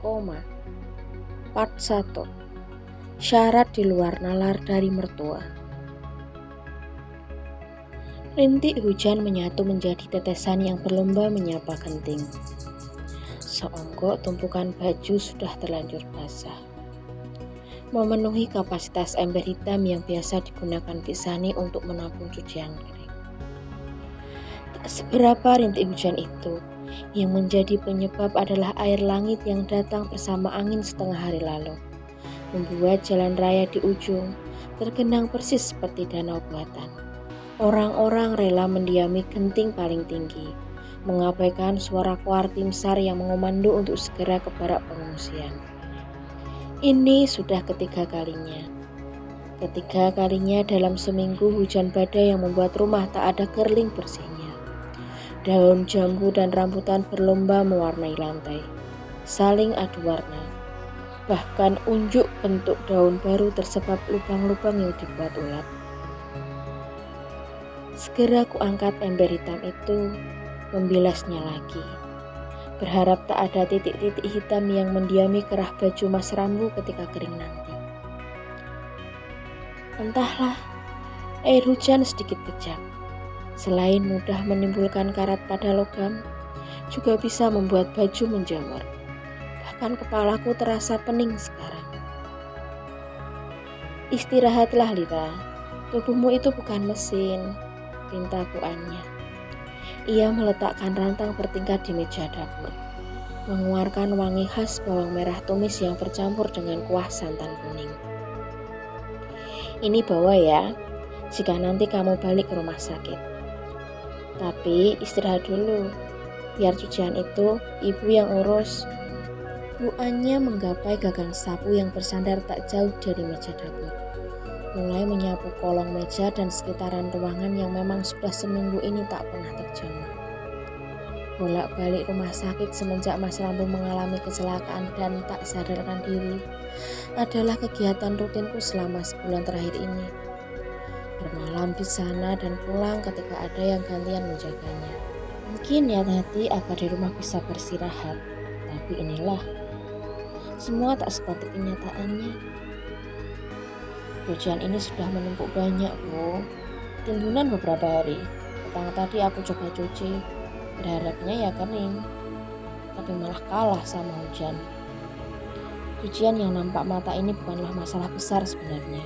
koma. Part 1. Syarat di luar nalar dari mertua. Rintik hujan menyatu menjadi tetesan yang berlomba menyapa genting. Seonggok tumpukan baju sudah terlanjur basah, memenuhi kapasitas ember hitam yang biasa digunakan Pisani untuk menampung cucian kering. Tak seberapa rintik hujan itu, yang menjadi penyebab adalah air langit yang datang bersama angin setengah hari lalu, membuat jalan raya di ujung tergenang persis seperti danau buatan. Orang-orang rela mendiami genting paling tinggi, mengabaikan suara koar tim SAR yang mengomando untuk segera ke barak pengungsian. Ini sudah ketiga kalinya dalam seminggu hujan badai yang membuat rumah tak ada kerling bersihnya. Daun jambu dan rambutan berlomba mewarnai lantai, saling adu warna. Bahkan unjuk bentuk daun baru tersebab lubang-lubang yang dibuat ulat. Segera kuangkat ember hitam itu, membilasnya lagi. Berharap tak ada titik-titik hitam yang mendiami kerah baju Mas Rambu ketika kering nanti. Entahlah, air hujan sedikit kejam. Selain mudah menimbulkan karat pada logam, juga bisa membuat baju menjamur. Bahkan kepalaku terasa pening sekarang. Istirahatlah, Lita. Tubuhmu itu bukan mesin, pintaku Anya. Ia meletakkan rantang bertingkat di meja dapur, mengeluarkan wangi khas bawang merah tumis yang bercampur dengan kuah santan kuning. Ini bawa ya, jika nanti kamu balik ke rumah sakit. Tapi istirahat dulu, biar cucian itu ibu yang urus. Bu Anya menggapai gagang sapu yang bersandar tak jauh dari meja dapur. Mulai menyapu kolong meja dan sekitaran ruangan yang memang sudah seminggu ini tak pernah terjamah. Bolak-balik rumah sakit semenjak Mas Rambu mengalami kecelakaan dan tak sadarkan diri adalah kegiatan rutinku selama sebulan terakhir ini. Bermalam di sana dan pulang ketika ada yang gantian menjaganya. Mungkin niat hati agar di rumah bisa beristirahat, tapi inilah, semua tak seperti kenyataannya. Cucian ini sudah menumpuk banyak, Bu. Timbunan beberapa hari. Petang tadi aku coba cuci, berharapnya ya kering, tapi malah kalah sama hujan. Cucian yang nampak mata ini bukanlah masalah besar sebenarnya.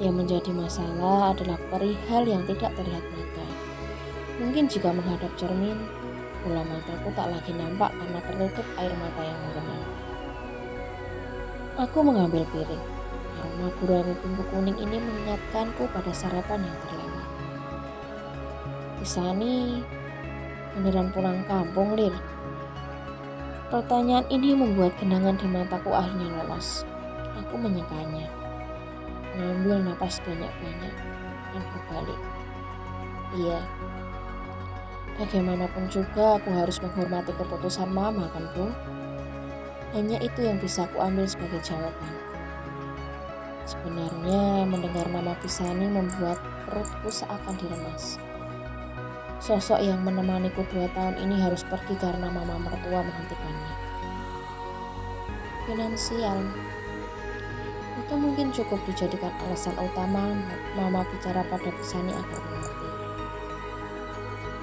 Yang menjadi masalah adalah perihal yang tidak terlihat mata. Mungkin jika menghadap cermin, bola mataku tak lagi nampak karena tertutup air mata yang menggenang. Aku mengambil piring. Aroma gurame bumbu kuning ini mengingatkanku pada sarapan yang terlewat. Pisani, beneran pulang kampung, Lir? Pertanyaan ini membuat genangan di mataku akhirnya lolos. Aku menyekanya, mengambil napas banyak-banyak, dan berbalik. Iya, bagaimanapun juga aku harus menghormati keputusan Mama, kan, Bu? Hanya itu yang bisa aku ambil sebagai jawaban. Sebenarnya mendengar nama Pisani membuat perutku seakan diremas. Sosok yang menemaniku 2 tahun ini harus pergi karena mama mertua menghentikannya. Finansial. Itu mungkin cukup dijadikan alasan utama mama bicara pada Pisani agar mengerti.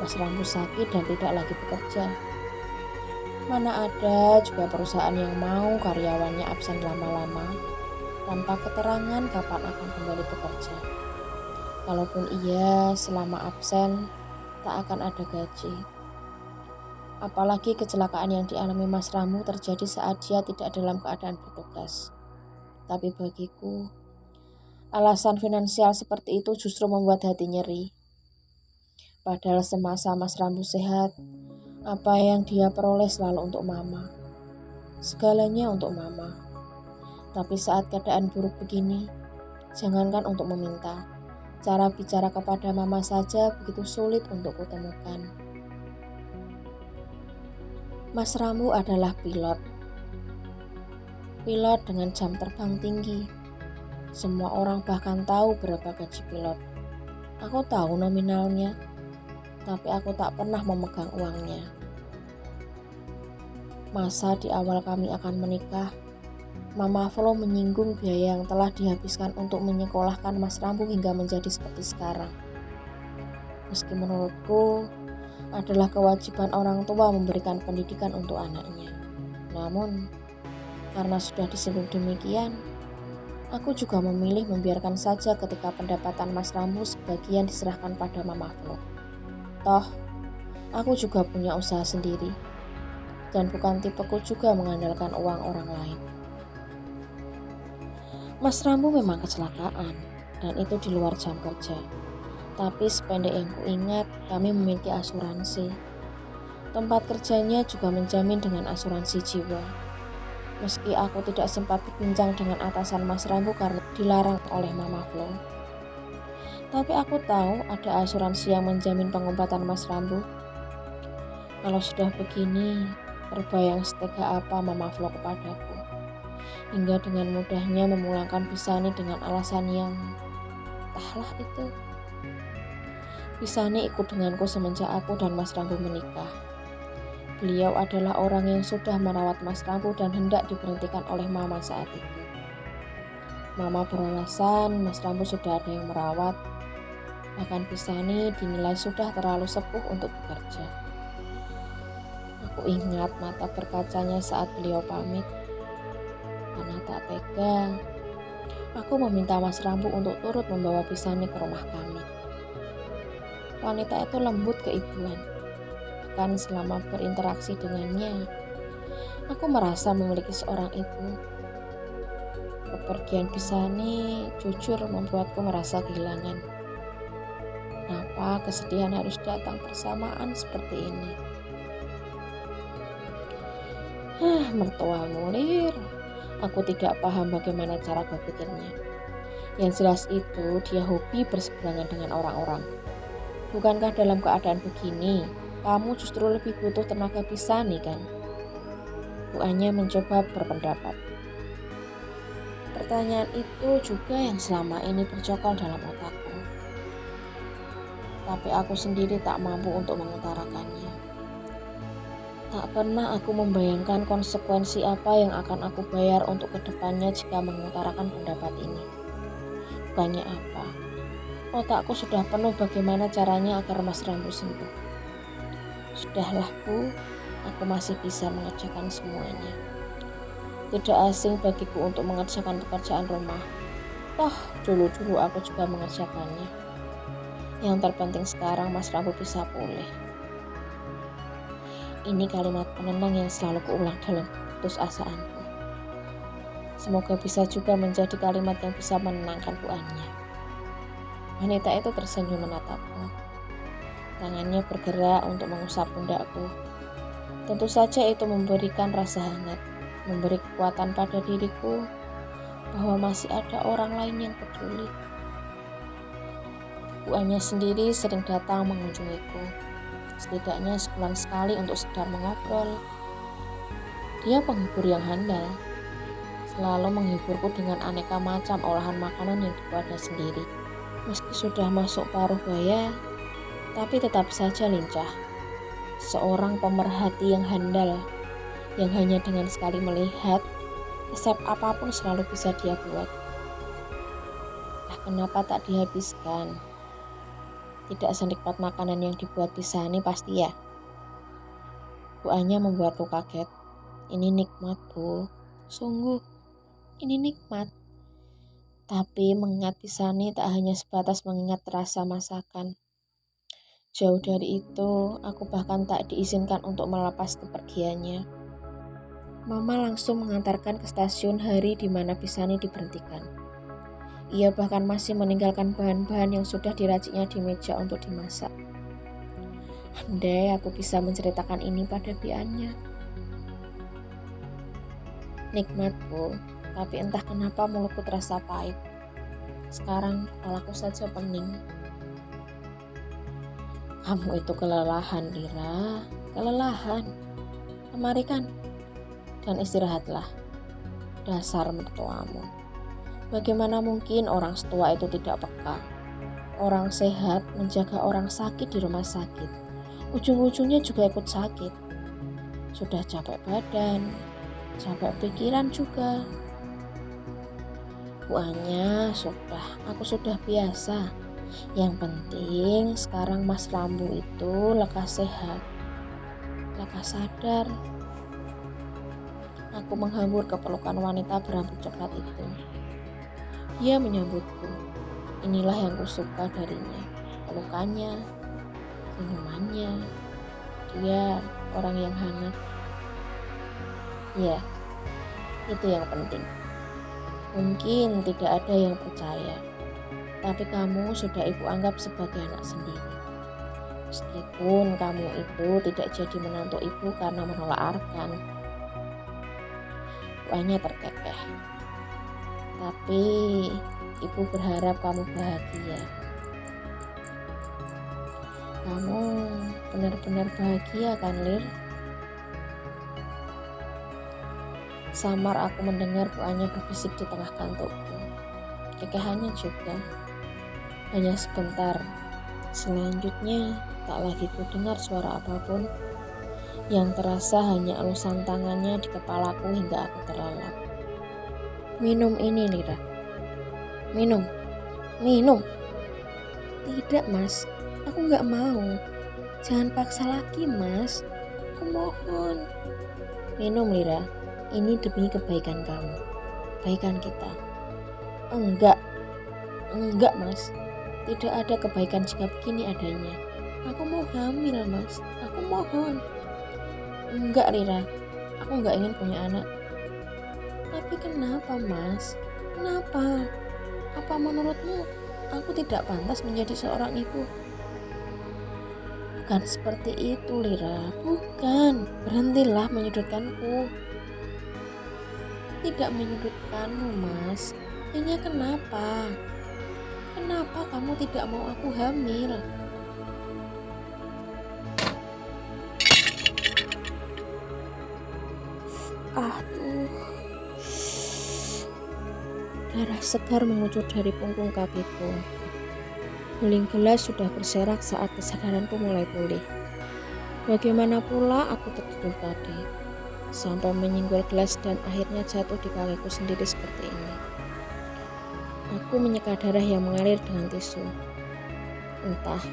Mas Rambu sakit dan tidak lagi bekerja. Mana ada juga perusahaan yang mau karyawannya absen lama-lama tanpa keterangan kapan akan kembali bekerja. Kalaupun iya, selama absen tak akan ada gaji. Apalagi kecelakaan yang dialami Mas Rambu terjadi saat dia tidak dalam keadaan bertugas. Tapi bagiku, alasan finansial seperti itu justru membuat hati nyeri. Padahal semasa Mas Rambu sehat, apa yang dia peroleh selalu untuk Mama. Segalanya untuk Mama. Tapi saat keadaan buruk begini, jangankan untuk meminta, cara bicara kepada Mama saja begitu sulit untuk kutemukan. Mas Rambu adalah pilot dengan jam terbang tinggi. Semua orang bahkan tahu berapa gaji pilot. Aku tahu nominalnya, tapi aku tak pernah memegang uangnya. Masa di awal kami akan menikah, Mama Flo menyinggung biaya yang telah dihabiskan untuk menyekolahkan Mas Rambu hingga menjadi seperti sekarang. Meski menurutku adalah kewajiban orang tua memberikan pendidikan untuk anaknya. Namun, karena sudah disinggung demikian, aku juga memilih membiarkan saja ketika pendapatan Mas Rambu sebagian diserahkan pada Mama Flo. Toh, aku juga punya usaha sendiri, dan bukan tipeku juga mengandalkan uang orang lain. Mas Rambu memang kecelakaan, dan itu di luar jam kerja. Tapi sependek yang kuingat, kami memiliki asuransi. Tempat kerjanya juga menjamin dengan asuransi jiwa. Meski aku tidak sempat berbincang dengan atasan Mas Rambu karena dilarang oleh Mama Flo. Tapi aku tahu ada asuransi yang menjamin pengobatan Mas Rambu. Kalau sudah begini, terbayang setega apa Mama Flo kepadaku. Hingga dengan mudahnya memulangkan Pisani dengan alasan yang entahlah itu. Pisani ikut denganku semenjak aku dan Mas Rambu menikah. Beliau adalah orang yang sudah merawat Mas Rambu dan hendak diberhentikan oleh Mama saat itu. Mama beralasan Mas Rambu sudah ada yang merawat. Bahkan Pisani dinilai sudah terlalu sepuh untuk bekerja. Aku ingat mata berkacanya saat beliau pamit. Karena tak tega, aku meminta Mas Rambu untuk turut membawa Pisani ke rumah kami. Wanita itu lembut keibuan. Bahkan selama berinteraksi dengannya, aku merasa memiliki seorang ibu. Kepergian Pisani jujur membuatku merasa kehilangan. Kenapa kesedihan harus datang bersamaan seperti ini? Mertuamu, Lir. Aku tidak paham bagaimana cara berpikirnya. Yang jelas itu dia hobi berseberangan dengan orang-orang. Bukankah dalam keadaan begini, kamu justru lebih butuh tenaga Pisani kan? Bu Anya mencoba berpendapat. Pertanyaan itu juga yang selama ini bercokol dalam otakku. Tapi aku sendiri tak mampu untuk mengutarakannya. Tak pernah aku membayangkan konsekuensi apa yang akan aku bayar untuk kedepannya jika mengutarakan pendapat ini. Bukannya apa, otakku sudah penuh bagaimana caranya agar Mas Rambu sembuh. Sudahlah Bu, aku masih bisa mengerjakan semuanya. Tidak asing bagiku untuk mengerjakan pekerjaan rumah. Toh, dulu-dulu aku juga mengerjakannya. Yang terpenting sekarang Mas Rambu bisa pulih. Ini kalimat penenang yang selalu kuulang dalam keputusasaanku. Semoga bisa juga menjadi kalimat yang bisa menenangkan Bu Anya. Wanita itu tersenyum menatapku. Tangannya bergerak untuk mengusap pundakku. Tentu saja itu memberikan rasa hangat, memberi kekuatan pada diriku bahwa masih ada orang lain yang peduli. Bu Anya sendiri sering datang mengunjungiku, setidaknya sebulan sekali untuk sekedar mengobrol. Dia penghibur yang handal, selalu menghiburku dengan aneka macam olahan makanan yang dibuatnya sendiri. Meski sudah masuk paruh baya, tapi tetap saja lincah. Seorang pemerhati yang handal, yang hanya dengan sekali melihat, resep apapun selalu bisa dia buat. Kenapa tak dihabiskan? Tidak senikmat makanan yang dibuat Pisani pasti ya. Bu Anya membuatku kaget. Ini nikmat Bu, sungguh ini nikmat. Tapi mengingat Pisani tak hanya sebatas mengingat rasa masakan. Jauh dari itu, aku bahkan tak diizinkan untuk melepas kepergiannya. Mama langsung mengantarkan ke stasiun hari di mana Pisani diberhentikan. Ia bahkan masih meninggalkan bahan-bahan yang sudah diraciknya di meja untuk dimasak. Andai aku bisa menceritakan ini pada Biannya. Nikmat Bu, tapi entah kenapa mulutku terasa pahit. Sekarang kepalaku saja pening. Kamu itu kelelahan, Lira. Kelelahan. Kemarikan dan istirahatlah. Dasar mertuamu. Bagaimana mungkin orang setua itu tidak peka? Orang sehat menjaga orang sakit di rumah sakit. Ujung-ujungnya juga ikut sakit. sudah capek badan, capek pikiran juga. Bu Anya, aku sudah biasa. Yang penting sekarang Mas Rambu itu lekas sehat, lekas sadar. Aku menghambur ke pelukan wanita berambut coklat itu. Dia menyambutku. Inilah yang kusuka darinya. Pelukannya, senyumannya. Dia orang yang hangat. Ya, itu yang penting. Mungkin tidak ada yang percaya, tapi kamu sudah ibu anggap sebagai anak sendiri. Meskipun kamu itu tidak jadi menantu ibu karena menolak Arkan. Buahnya terkekeh. Tapi ibu berharap kamu bahagia. Kamu benar-benar bahagia kan, Lir? Samar aku mendengar Bu Anya berbisik di tengah kantukku. Kekehannya juga. Hanya sebentar. Selanjutnya tak lagi ku dengar suara apapun. Yang terasa hanya elusan tangannya di kepalaku hingga aku terlelap. Minum ini, Lira. Minum. Tidak, Mas. Aku gak mau. Jangan paksa lagi, Mas. Aku mohon. Minum, Lira. Ini demi kebaikan kamu, kebaikan kita. Enggak, Mas. Tidak ada kebaikan jika begini adanya. Aku mau hamil, Mas. Aku mohon. Enggak, Rira. Aku enggak ingin punya anak. Tapi kenapa, Mas? Kenapa? Apa menurutmu aku tidak pantas menjadi seorang ibu? Bukan seperti itu, Lira. Bukan. Berhentilah menyudutkanku. Tidak menyudutkanmu, Mas. Hanya kenapa? Kenapa kamu tidak mau aku hamil? Aduh. Darah segar mengucur dari punggung kakiku. Beling gelas sudah berserak saat kesadaranku mulai pulih. Bagaimana pula aku tertidur tadi, sampai menyinggol gelas dan akhirnya jatuh di kakiku sendiri seperti ini. Aku menyeka darah yang mengalir dengan tisu. Entah,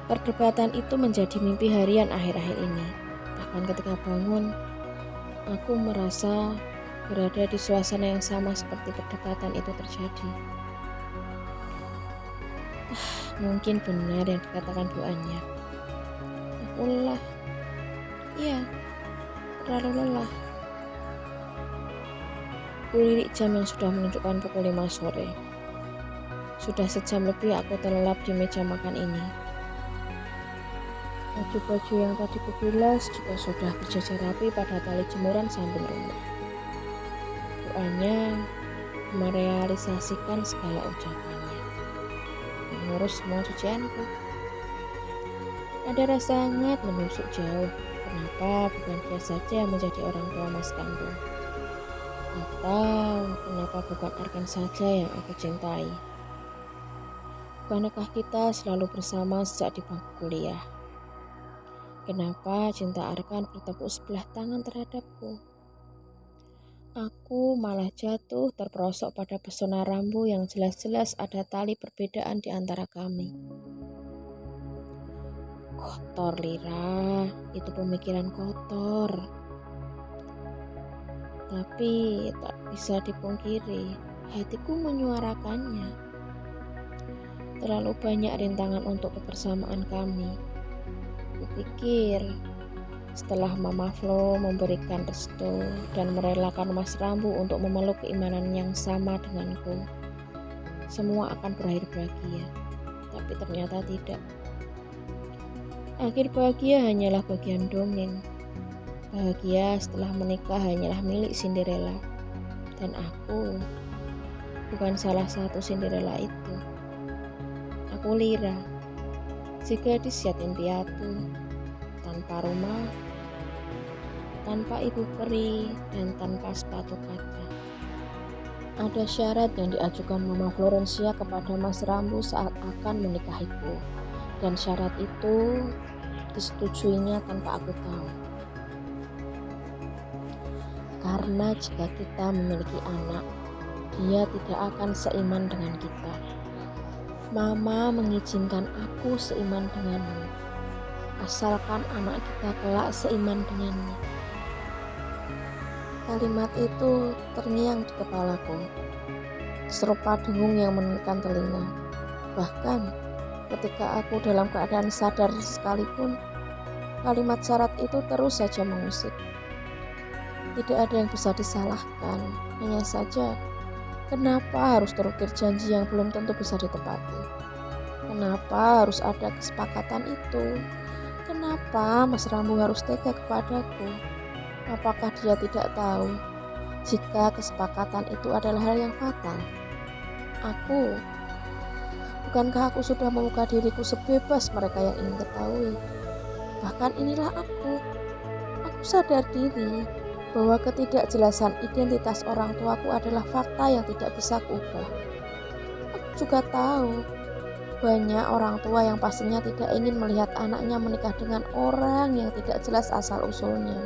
perdebatan itu menjadi mimpi harian akhir-akhir ini. Bahkan ketika bangun, aku merasa berada di suasana yang sama seperti perdebatan itu terjadi. Mungkin benar yang dikatakan Bu Anya. Aku lelah. Iya, terlalu lelah. Kulirik jam yang sudah menunjukkan pukul 5 sore. Sudah sejam lebih aku terlelap di meja makan ini. Baju-baju yang tadi kubilas juga sudah berjajar rapi pada tali jemuran samping rumah. Bu Anya merealisasikan segala ucapannya, mengurus semua cucianku. Ada rasa hangat menusuk jauh. Kenapa bukan dia saja yang menjadi orang tua Mas kandung? Atau kenapa bukan Arkan saja yang aku cintai? Bukankah kita selalu bersama sejak di bangku kuliah? Kenapa cinta Arkan bertepuk sebelah tangan terhadapku? Aku malah jatuh terperosok pada pesona Rambu yang jelas-jelas ada tali perbedaan di antara kami. Kotor, Lira, itu pemikiran kotor. Tapi tak bisa dipungkiri, hatiku menyuarakannya. Terlalu banyak rintangan untuk kebersamaan kami. Kupikir setelah Mama Flo memberikan restu dan merelakan Mas Rambu untuk memeluk keimanan yang sama denganku, semua akan berakhir bahagia. Tapi ternyata tidak. Akhir bahagia hanyalah bagian dongeng. Bahagia setelah menikah hanyalah milik Cinderella. Dan aku bukan salah satu Cinderella itu. Aku Lira, si gadis yatim piatu, tanpa rumah, tanpa ibu peri, dan tanpa sepatu kaca. Ada syarat yang diajukan Mama Florencia kepada Mas Rambu saat akan menikahiku. Dan syarat itu disetujuinya tanpa aku tahu. Karena jika kita memiliki anak, dia tidak akan seiman dengan kita. Mama mengizinkan aku seiman denganmu, asalkan anak kita kelak seiman dengannya. Kalimat itu terngiang di kepalaku, serupa dengung yang menekan telinga. Bahkan ketika aku dalam keadaan sadar sekalipun, kalimat syarat itu terus saja mengusik. Tidak ada yang bisa disalahkan, hanya saja kenapa harus terukir janji yang belum tentu bisa ditepati? Kenapa harus ada kesepakatan itu? Kenapa Mas Rambu harus tega kepadaku? Apakah dia tidak tahu jika kesepakatan itu adalah hal yang fatal? Bukankah aku sudah membuka diriku sebebas mereka yang ingin ketahui? Bahkan inilah aku sadar diri bahwa ketidakjelasan identitas orang tuaku adalah fakta yang tidak bisa kuubah. Aku juga tahu banyak orang tua yang pastinya tidak ingin melihat anaknya menikah dengan orang yang tidak jelas asal-usulnya.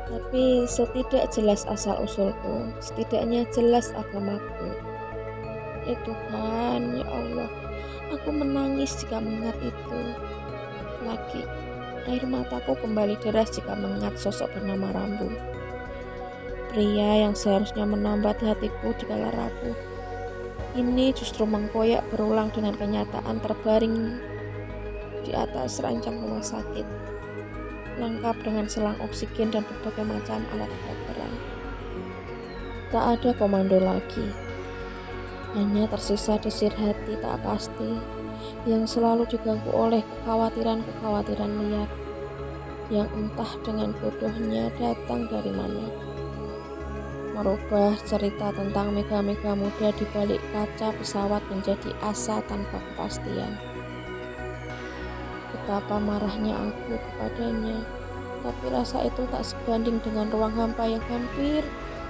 Tapi setidak jelas asal-usulku, setidaknya jelas agamaku. Ya Tuhan, ya Allah, aku menangis jika mengingat itu. Lagi, air mataku kembali deras jika mengingat sosok bernama Rambu. Pria yang seharusnya menambat hatiku di kala rapuh, ini justru mengkoyak berulang dengan kenyataan terbaring di atas ranjang rumah sakit, lengkap dengan selang oksigen dan berbagai macam alat kedokteran. Tak ada komando lagi, hanya tersisa desir hati tak pasti yang selalu diganggu oleh kekhawatiran-kekhawatiran liar yang entah dengan bodohnya datang dari mana. Merubah cerita tentang mega-mega muda di balik kaca pesawat menjadi asa tanpa kepastian. Betapa marahnya aku kepadanya, tapi rasa itu tak sebanding dengan ruang hampa yang hampir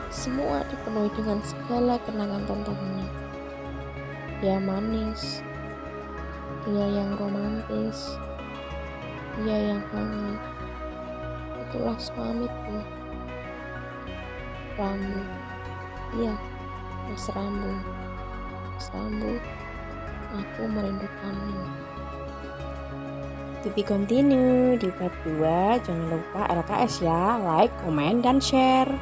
semua dipenuhi dengan segala kenangan tentangnya. Dia manis, dia yang romantis, dia yang hangat. Itulah suamiku, Rambu. Iya, Mas Rambu. Mas Rambu, aku merindukanmu. To be continue di part 2. Jangan lupa LKS ya, like, komen, dan share.